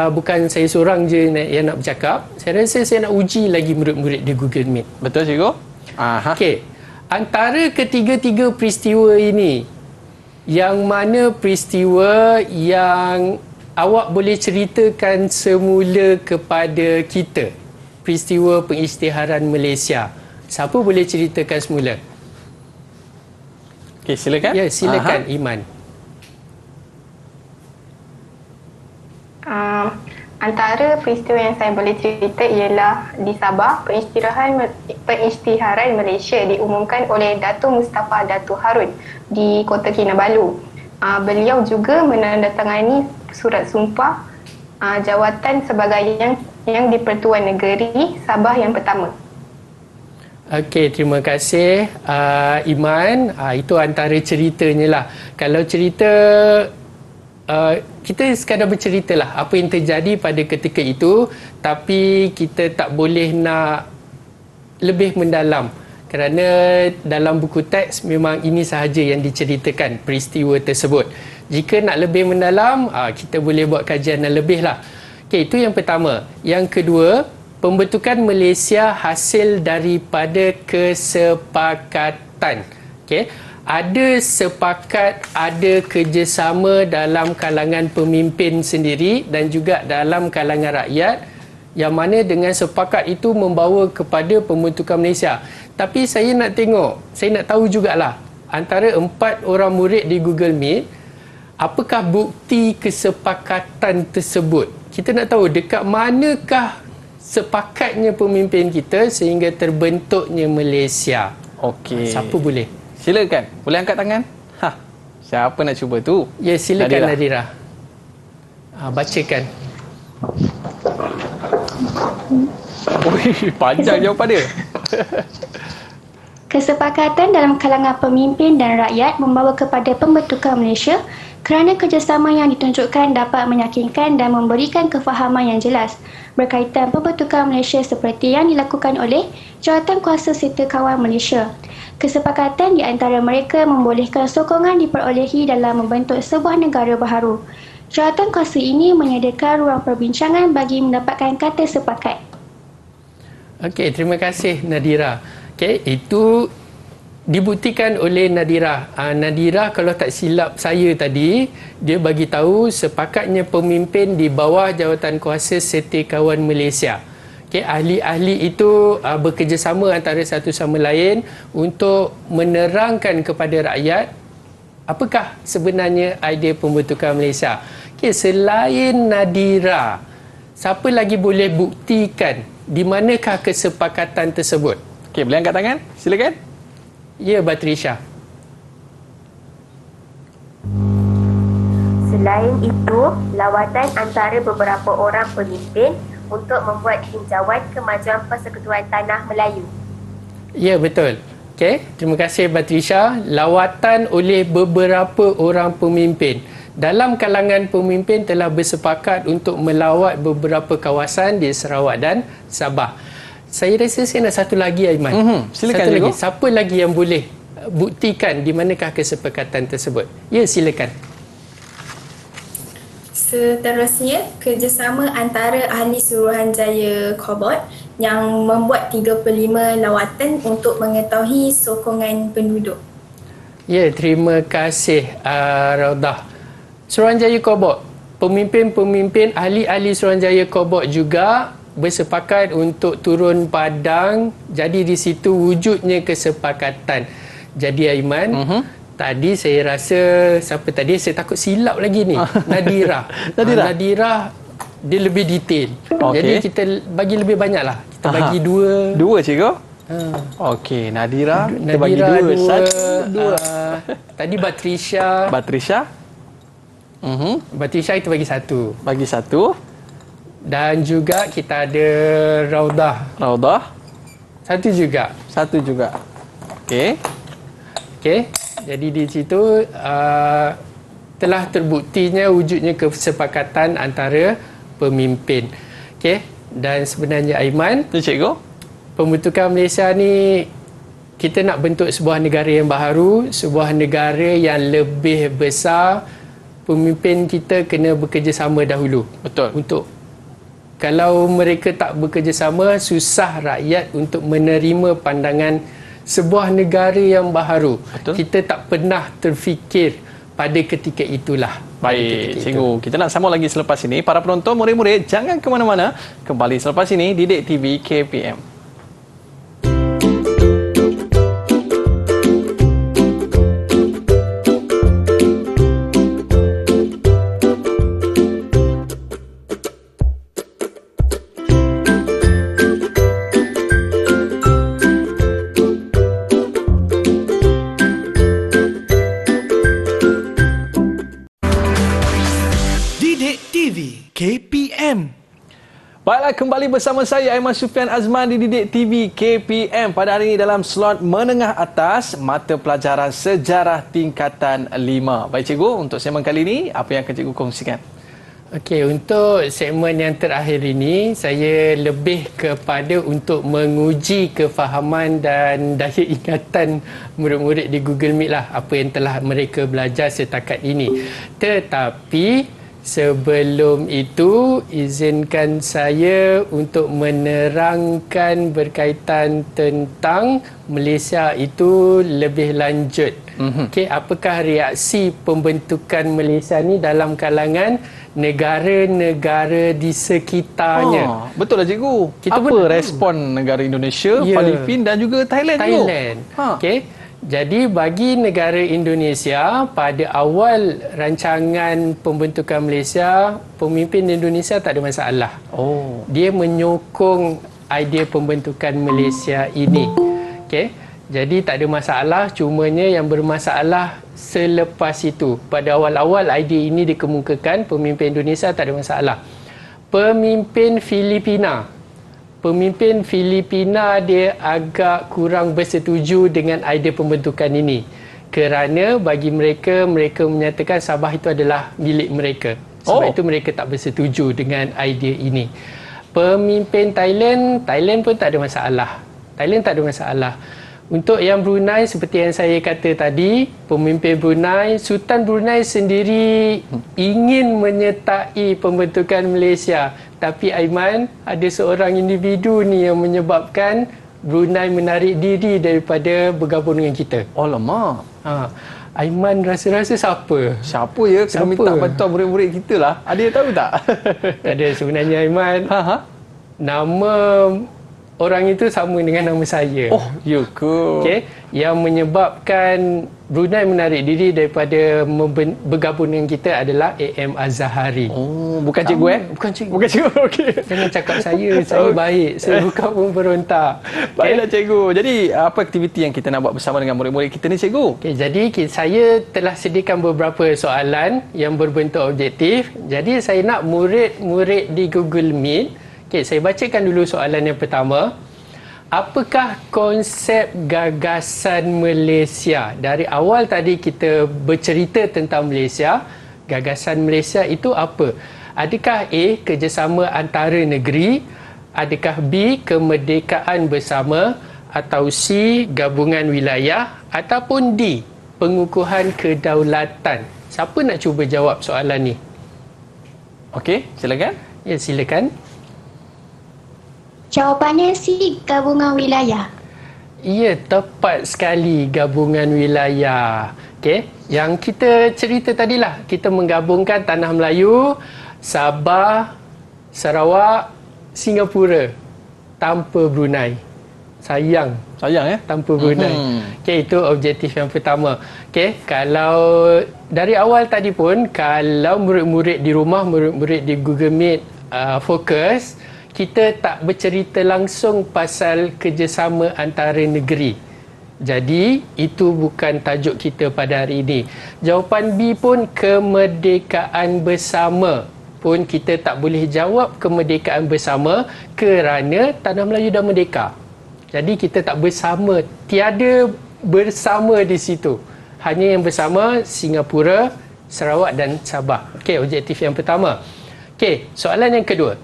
bukan saya seorang je yang nak bercakap. Saya rasa saya nak uji lagi murid-murid di Google Meet. Betul cikgu? Aha. Okey, antara ketiga-tiga peristiwa ini, yang mana peristiwa yang awak boleh ceritakan semula kepada kita? Peristiwa pengisytiharan Malaysia. Siapa boleh ceritakan semula? Okey, silakan. Ya, silakan Iman. Antara peristiwa yang saya boleh cerita ialah di Sabah, pengisytiharan Malaysia diumumkan oleh Dato' Mustafa Dato' Harun di Kota Kinabalu. Beliau juga menandatangani surat sumpah jawatan sebagai yang di-Pertuan Negeri Sabah yang pertama. Okey, terima kasih Iman. Itu antara ceritanya lah. Kalau cerita, kita sekadar bercerita lah apa yang terjadi pada ketika itu, tapi kita tak boleh nak lebih mendalam kerana dalam buku teks memang ini sahaja yang diceritakan peristiwa tersebut. Jika nak lebih mendalam, kita boleh buat kajian yang lebih lah. Okey, itu yang pertama. Yang kedua, pembentukan Malaysia hasil daripada kesepakatan. Okey, ada sepakat, ada kerjasama dalam kalangan pemimpin sendiri dan juga dalam kalangan rakyat, yang mana dengan sepakat itu membawa kepada pembentukan Malaysia. Tapi saya nak tengok, saya nak tahu jugalah, antara 4 orang murid di Google Meet, apakah bukti kesepakatan tersebut? Kita nak tahu dekat manakah sepakatnya pemimpin kita sehingga terbentuknya Malaysia. Okey. Siapa boleh? Silakan. Boleh angkat tangan? Siapa nak cuba tu? Ya, silakan Nadira. Bacakan. Panjang jawapan dia. Kesepakatan dalam kalangan pemimpin dan rakyat membawa kepada pembentukan Malaysia kerana kerjasama yang ditunjukkan dapat meyakinkan dan memberikan kefahaman yang jelas berkaitan pembentukan Malaysia seperti yang dilakukan oleh Jawatankuasa Serta Kawan Malaysia. Kesepakatan di antara mereka membolehkan sokongan diperolehi dalam membentuk sebuah negara baharu. Jawatankuasa ini menyediakan ruang perbincangan bagi mendapatkan kata sepakat. Okey, terima kasih Nadira. Okey, itu dibuktikan oleh Nadira. Nadira, kalau tak silap saya tadi, dia bagi tahu sepakatnya pemimpin di bawah Jawatankuasa Serta Kawan Malaysia. Okey, ahli-ahli itu bekerjasama antara satu sama lain untuk menerangkan kepada rakyat apakah sebenarnya idea pembentukan Malaysia. Okey, selain Nadira, siapa lagi boleh buktikan di manakah kesepakatan tersebut? Okey, boleh angkat tangan? Silakan. Ya, Batrisha. Selain itu, lawatan antara beberapa orang pemimpin untuk membuat tinjauan kemajuan Persekutuan Tanah Melayu. Ya, betul. Okey, terima kasih Batrisha. Lawatan oleh beberapa orang pemimpin. Dalam kalangan pemimpin telah bersepakat untuk melawat beberapa kawasan di Sarawak dan Sabah. Saya rasa saya nak satu lagi, Aiman. Silakan, satu lagi. Cikgu. Siapa lagi yang boleh buktikan di manakah kesepakatan tersebut? Ya, silakan. Seterusnya, kerjasama antara ahli Suruhanjaya Kobot yang membuat 35 lawatan untuk mengetahui sokongan penduduk. Ya, terima kasih Raudah. Suruhanjaya Kobot, pemimpin-pemimpin ahli-ahli Suruhanjaya Kobot juga bersepakat untuk turun padang. Jadi di situ wujudnya kesepakatan. Jadi Aiman, tadi saya rasa siapa tadi, saya takut silap lagi ni. Nadira. Nadira dia lebih detail. Okey. Jadi kita bagi lebih banyak lah. Kita bagi dua. Dua, cikgu? Okey, Nadira. Kita bagi Nadira dua. dua. Dua. Tadi Batrisha. Batrisha? Batrisha kita bagi satu. Bagi satu. Dan juga kita ada Raudah. Raudah? Satu juga. Satu juga. Okey. Okey. Jadi di situ telah terbuktinya wujudnya kesepakatan antara pemimpin. Okey. Dan sebenarnya Aiman, Tu cikgu. pembentukan Malaysia ni kita nak bentuk sebuah negara yang baharu, sebuah negara yang lebih besar. Pemimpin kita kena bekerjasama dahulu. Betul. Untuk kalau mereka tak bekerjasama, susah rakyat untuk menerima pandangan sebuah negara yang baharu. Betul. Kita tak pernah terfikir pada ketika itulah. Baik, cikgu. Kita nak sambung lagi selepas ini. Para penonton, murid-murid, jangan ke mana-mana. Kembali selepas ini, Didik TV KPM. Didik TV KPM. Baiklah, kembali bersama saya Aiman Sufian Azman di Didik TV KPM. Pada hari ini dalam slot menengah atas, mata pelajaran sejarah tingkatan 5. Baik cikgu, untuk segmen kali ini, apa yang akan cikgu kongsikan? Okey, untuk segmen yang terakhir ini, saya lebih kepada untuk menguji kefahaman dan daya ingatan murid-murid di Google Meet lah, apa yang telah mereka belajar setakat ini. Tetapi sebelum itu, izinkan saya untuk menerangkan berkaitan tentang Malaysia itu lebih lanjut. Okey, apakah reaksi pembentukan Malaysia ni dalam kalangan negara-negara di sekitarnya? Betul lah cikgu. Kita Apa respon negara Indonesia, Ya. Filipina dan juga Thailand, cikgu? Thailand. Okey. Jadi bagi negara Indonesia, pada awal rancangan pembentukan Malaysia, pemimpin Indonesia tak ada masalah. Oh. Dia menyokong idea pembentukan Malaysia ini. Okey. Jadi tak ada masalah, cumanya yang bermasalah selepas itu. Pada awal-awal idea ini dikemukakan, pemimpin Indonesia tak ada masalah. Pemimpin Filipina dia agak kurang bersetuju dengan idea pembentukan ini. Kerana bagi mereka menyatakan Sabah itu adalah milik mereka. Sebab itu mereka tak bersetuju dengan idea ini. Pemimpin Thailand pun tak ada masalah. Untuk yang Brunei, seperti yang saya kata tadi, pemimpin Brunei, Sultan Brunei sendiri ingin menyertai pembentukan Malaysia. Tapi Aiman, ada seorang individu ni yang menyebabkan Brunei menarik diri daripada bergabung dengan kita. Alamak. Aiman rasa-rasa siapa? Siapa ya kena minta bantuan murid-murid kita lah? Ada yang tahu tak? Ada sebenarnya Aiman. Nama orang itu sama dengan nama saya. Oh, ya ke? Okey, yang menyebabkan Brunei menarik diri daripada bergabung dengan kita adalah AM Az-Zahari. Oh, bukan cikgu Bukan cikgu. Bukan cikgu, okey. Jangan cakap saya baik. Saya bukan pemberontak. Baiklah cikgu. Jadi, apa aktiviti yang kita nak buat bersama dengan murid-murid kita ni cikgu? Okey, jadi saya telah sediakan beberapa soalan yang berbentuk objektif. Jadi saya nak murid-murid di Google Meet. Okey, saya bacakan dulu soalan yang pertama. Apakah konsep gagasan Malaysia? Dari awal tadi kita bercerita tentang Malaysia. Gagasan Malaysia itu apa? Adakah A, kerjasama antara negeri? Adakah B, kemerdekaan bersama? Atau C, gabungan wilayah? Ataupun D, pengukuhan kedaulatan? Siapa nak cuba jawab soalan ni? Okey, silakan. Ya, silakan. Jawapannya C, gabungan wilayah. Ya, tepat sekali, gabungan wilayah. Okey, yang kita cerita tadilah, kita menggabungkan Tanah Melayu, Sabah, Sarawak, Singapura tanpa Brunei. Sayang ya? Tanpa Brunei. Okey, itu objektif yang pertama. Okey, kalau dari awal tadi pun, kalau murid-murid di rumah, murid-murid di Google Meet fokus, kita tak bercerita langsung pasal kerjasama antara negeri. Jadi, itu bukan tajuk kita pada hari ini. Jawapan B pun kemerdekaan bersama. Pun kita tak boleh jawab kemerdekaan bersama kerana Tanah Melayu dah merdeka. Jadi kita tak bersama, tiada bersama di situ. Hanya yang bersama Singapura, Sarawak dan Sabah. Okey, objektif yang pertama. Okey, soalan yang kedua.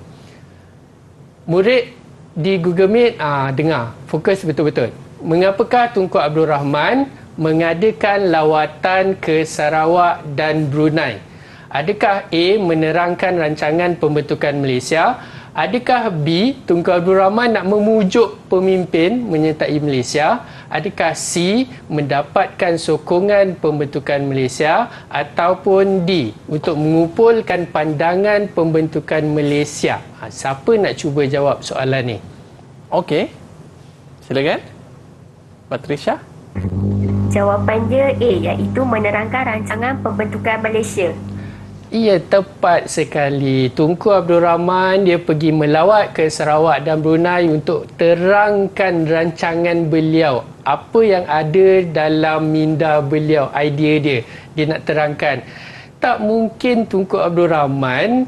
Murid di Google Meet, dengar, fokus betul-betul. Mengapakah Tunku Abdul Rahman mengadakan lawatan ke Sarawak dan Brunei? Adakah A. menerangkan rancangan pembentukan Malaysia? Adakah B. Tunku Abdul Rahman nak memujuk pemimpin menyertai Malaysia? Adakah C. mendapatkan sokongan pembentukan Malaysia? Ataupun D. untuk mengumpulkan pandangan pembentukan Malaysia? Siapa nak cuba jawab soalan ni? Okey. Silakan. Patricia. Jawapannya A, iaitu menerangkan rancangan pembentukan Malaysia. Ia tepat sekali. Tunku Abdul Rahman dia pergi melawat ke Sarawak dan Brunei untuk terangkan rancangan beliau. Apa yang ada dalam minda beliau, idea dia. Dia nak terangkan. Tak mungkin Tunku Abdul Rahman,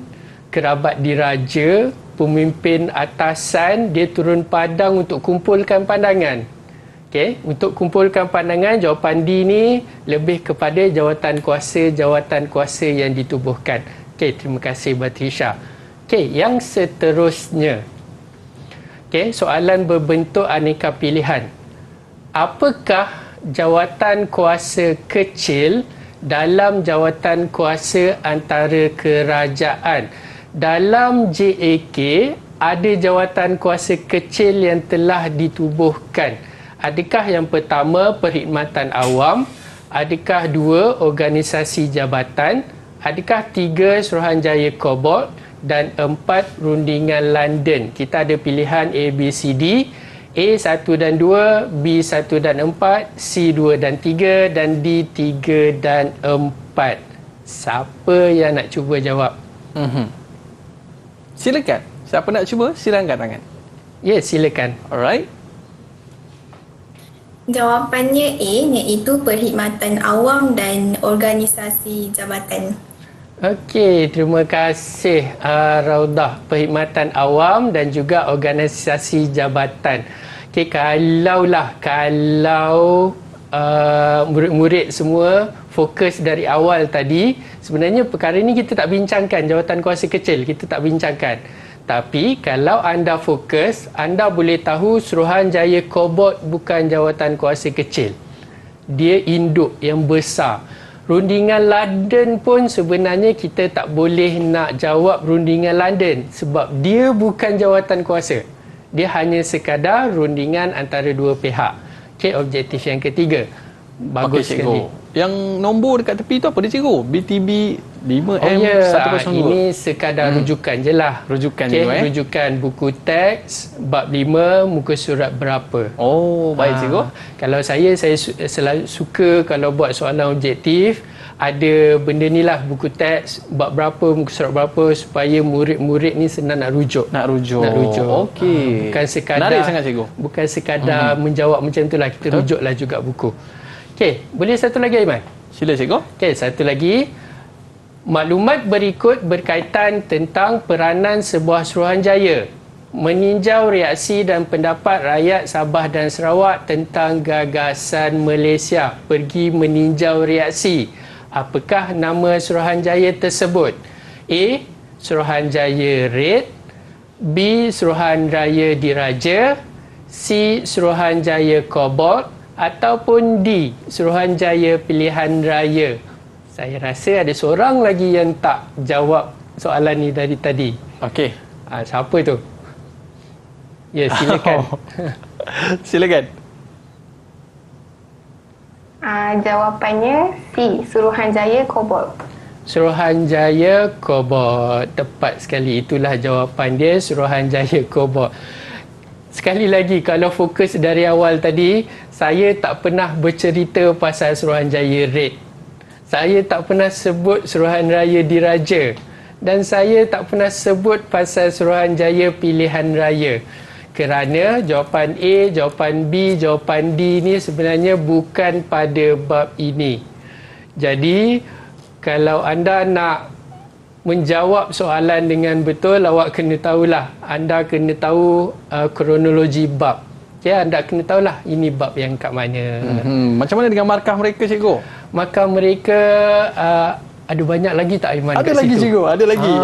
kerabat diraja, pemimpin atasan, dia turun padang untuk kumpulkan pandangan. Okay, untuk kumpulkan pandangan, jawapan D ni lebih kepada jawatan kuasa yang ditubuhkan. Okay, terima kasih Batrisha. Okay, yang seterusnya. Okay, soalan berbentuk aneka pilihan. Apakah jawatan kuasa kecil dalam jawatan kuasa antara kerajaan? Dalam JAK, ada jawatan kuasa kecil yang telah ditubuhkan. Adakah yang pertama perkhidmatan awam? Adakah dua organisasi jabatan? Adakah tiga Suruhanjaya Cobalt? Dan empat rundingan London? Kita ada pilihan A, B, C, D. A 1 dan 2, B 1 dan 4, C 2 dan 3 dan D 3 dan 4. Siapa yang nak cuba jawab? Silakan. Siapa nak cuba? Sila angkat tangan. Ya, silakan. Alright. Jawapannya A, iaitu perkhidmatan awam dan organisasi jabatan. Okey, terima kasih Raudah. Perkhidmatan awam dan juga organisasi jabatan. Okey, kalau murid-murid semua fokus dari awal tadi, sebenarnya perkara ini kita tak bincangkan, jawatan kuasa kecil kita tak bincangkan. Tapi kalau anda fokus, anda boleh tahu Suruhanjaya Cobalt bukan jawatan kuasa kecil. Dia induk yang besar. Rundingan London pun sebenarnya kita tak boleh nak jawab rundingan London sebab dia bukan jawatan kuasa. Dia hanya sekadar rundingan antara dua pihak. Okey, objektif yang ketiga. Bagus sekali. Yang nombor dekat tepi tu apa dia cikgu? BTB 5M 102. Ini sekadar rujukan je lah. Rujukan okay, je rujukan buku teks bab 5 muka surat berapa. Oh, baik cikgu. Kalau saya selalu suka kalau buat soalan objektif, ada benda ni lah, buku teks bab berapa, muka surat berapa, supaya murid-murid ni senang nak rujuk. Nak rujuk. Okey. Bukan sekadar, menarik sangat cikgu. Bukan sekadar menjawab macam tu lah, kita rujuklah juga buku. Okey, boleh satu lagi Aiman? Sila cikgu. Okey, satu lagi. Maklumat berikut berkaitan tentang peranan sebuah Suruhanjaya meninjau reaksi dan pendapat rakyat Sabah dan Sarawak tentang gagasan Malaysia. Pergi meninjau reaksi. Apakah nama Suruhanjaya tersebut? A. Suruhanjaya Red, B. Suruhanjaya Diraja, C. Suruhanjaya Cobalt, ataupun D. Suruhanjaya Pilihan Raya. Saya rasa ada seorang lagi yang tak jawab soalan ni dari tadi. Okey. Siapa tu? Ya, silakan. Silakan. Jawapannya C. Suruhanjaya Cobalt. Suruhanjaya Cobalt. Tepat sekali. Itulah jawapan dia, Suruhanjaya Cobalt. Sekali lagi, kalau fokus dari awal tadi, saya tak pernah bercerita pasal Suruhanjaya Red. Saya tak pernah sebut Suruhanjaya Diraja. Dan saya tak pernah sebut pasal Suruhanjaya Pilihan Raya. Kerana jawapan A, jawapan B, jawapan D ni sebenarnya bukan pada bab ini. Jadi, kalau anda nak menjawab soalan dengan betul, awak kena tahulah. Anda kena tahu kronologi bab. Okay, anda kena tahulah ini bab yang kat mana. Macam mana dengan markah mereka, cikgu? Maka mereka ada banyak lagi tak Aiman Ada kat lagi, situ? cikgu, ada lagi.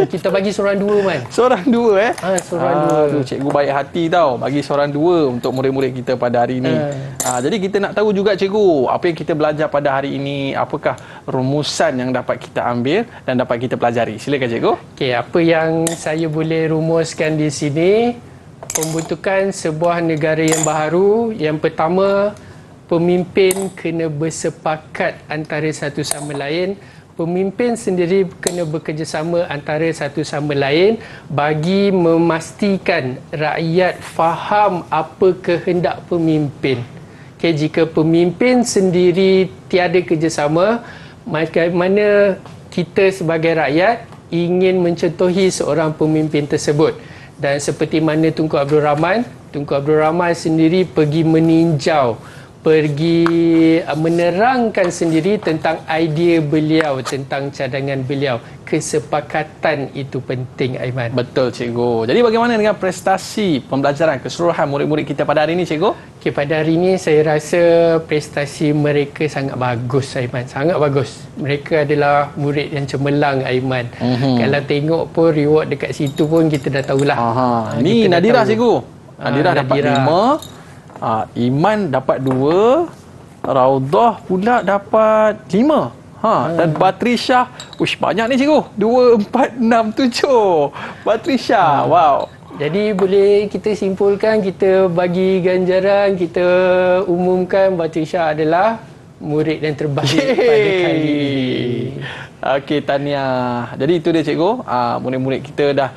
Kita bagi seorang 2 Man. Seorang 2 Seorang 2. Aduh, cikgu baik hati tau bagi seorang 2 untuk murid-murid kita pada hari ini. Jadi kita nak tahu juga, cikgu, apa yang kita belajar pada hari ini, apakah rumusan yang dapat kita ambil dan dapat kita pelajari. Silakan, cikgu. Okey, apa yang saya boleh rumuskan di sini, pembentukan sebuah negara yang baharu, yang pertama, pemimpin kena bersepakat antara satu sama lain. Pemimpin sendiri kena bekerjasama antara satu sama lain bagi memastikan rakyat faham apa kehendak pemimpin. Okay, jika pemimpin sendiri tiada kerjasama, bagaimana kita sebagai rakyat ingin mencontohi seorang pemimpin tersebut. Dan seperti mana Tunku Abdul Rahman sendiri pergi meninjau, pergi menerangkan sendiri tentang idea beliau, tentang cadangan beliau. Kesepakatan itu penting, Aiman. Betul, cikgu. Jadi bagaimana dengan prestasi pembelajaran keseluruhan murid-murid kita pada hari ini, cikgu? Okay, pada hari ini saya rasa prestasi mereka sangat bagus, Aiman. Sangat bagus. Mereka adalah murid yang cemerlang, Aiman. Kalau tengok pun reward dekat situ pun kita dah tahulah. Ni Nadira, cikgu. Nadira dapat 5. Iman dapat 2, Raudah pula dapat 5. Dan Batrisha, banyak ni, cikgu. 2, 4, 6, 7. Batrisha, wow. Jadi boleh kita simpulkan, kita bagi ganjaran, kita umumkan Batrisha adalah murid yang terbaik pada kali ini. Okey, tahniah. Jadi itu dia, cikgu. Murid-murid kita dah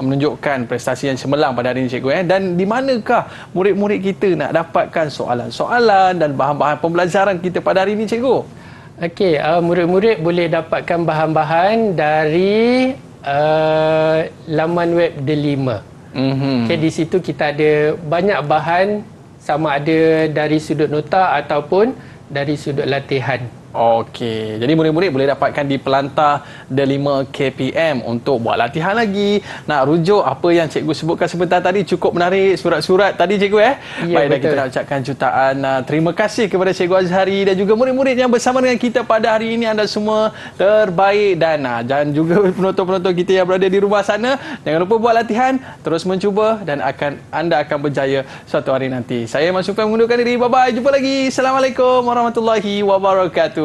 menunjukkan prestasi yang cemerlang pada hari ini, cikgu. Dan di manakah murid-murid kita nak dapatkan soalan-soalan dan bahan-bahan pembelajaran kita pada hari ini, cikgu? Okey, murid-murid boleh dapatkan bahan-bahan dari laman web Delima. Okey, di situ kita ada banyak bahan, sama ada dari sudut nota ataupun dari sudut latihan. Okey, jadi murid-murid boleh dapatkan di Pelantar Delima KPM untuk buat latihan lagi. Nak rujuk apa yang cikgu sebutkan sebentar tadi, cukup menarik surat-surat tadi, cikgu. Ya, baik, dan betul. kita nak ucapkan jutaan terima kasih kepada Cikgu Azhari dan juga murid-murid yang bersama dengan kita pada hari ini. Anda semua terbaik, dan juga penonton-penonton kita yang berada di rumah sana, jangan lupa buat latihan, terus mencuba dan anda akan berjaya suatu hari nanti. Saya Mas Sufian mengundurkan diri. Bye-bye. Jumpa lagi. Assalamualaikum warahmatullahi wabarakatuh.